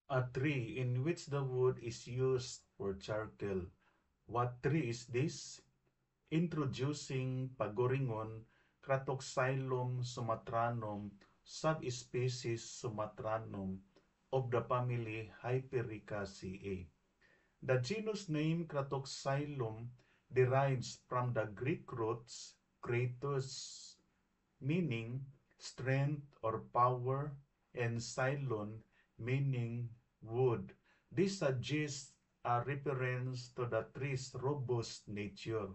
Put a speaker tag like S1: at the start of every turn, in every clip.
S1: A tree in which the wood is used for charcoal. What tree is this? Introducing Pagoringon Cratoxylum sumatranum, subspecies sumatranum of the family Hypericaceae. The genus name Cratoxylum derives from the Greek roots kratos, meaning strength or power, and xylon, meaning wood. This suggests a reference to the tree's robust nature.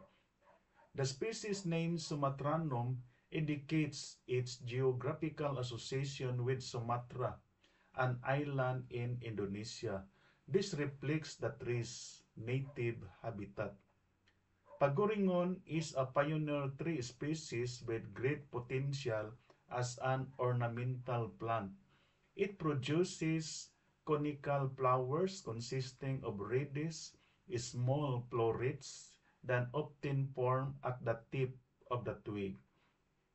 S1: The species name Sumatranum indicates its geographical association with Sumatra, an island in Indonesia. This reflects the tree's native habitat. Pagoringon is a pioneer tree species with great potential as an ornamental plant. It produces conical flowers consisting of reddish, small florets that often form at the tip of the twig.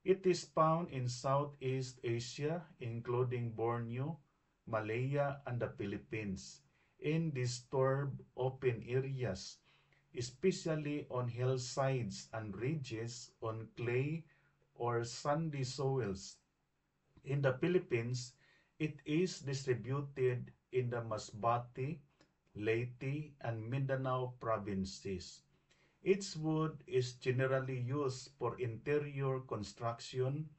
S1: It is found in Southeast Asia, including Borneo, Malaya, and the Philippines, in disturbed open areas, especially on hillsides and ridges on clay or sandy soils. In the Philippines, it is distributed in the Masbate, Leyte, and Mindanao provinces. Its wood is generally used for interior construction,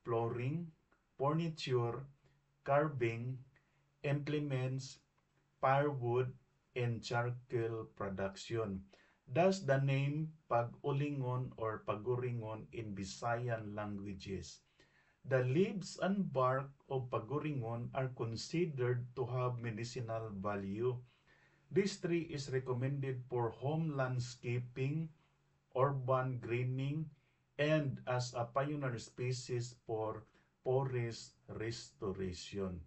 S1: flooring, furniture, carving, implements, firewood, and charcoal production. Thus the name Pag-ulingon or Paguringon in Visayan languages. The leaves and bark of Paguringon are considered to have medicinal value. This tree is recommended for home landscaping, urban greening, and as a pioneer species for forest restoration.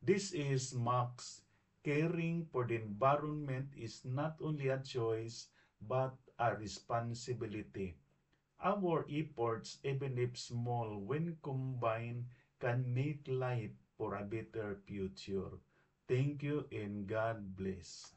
S1: This is Max. Caring for the environment is not only a choice but a responsibility. Our efforts, even if small, when combined, can make life for a better future. Thank you and God bless.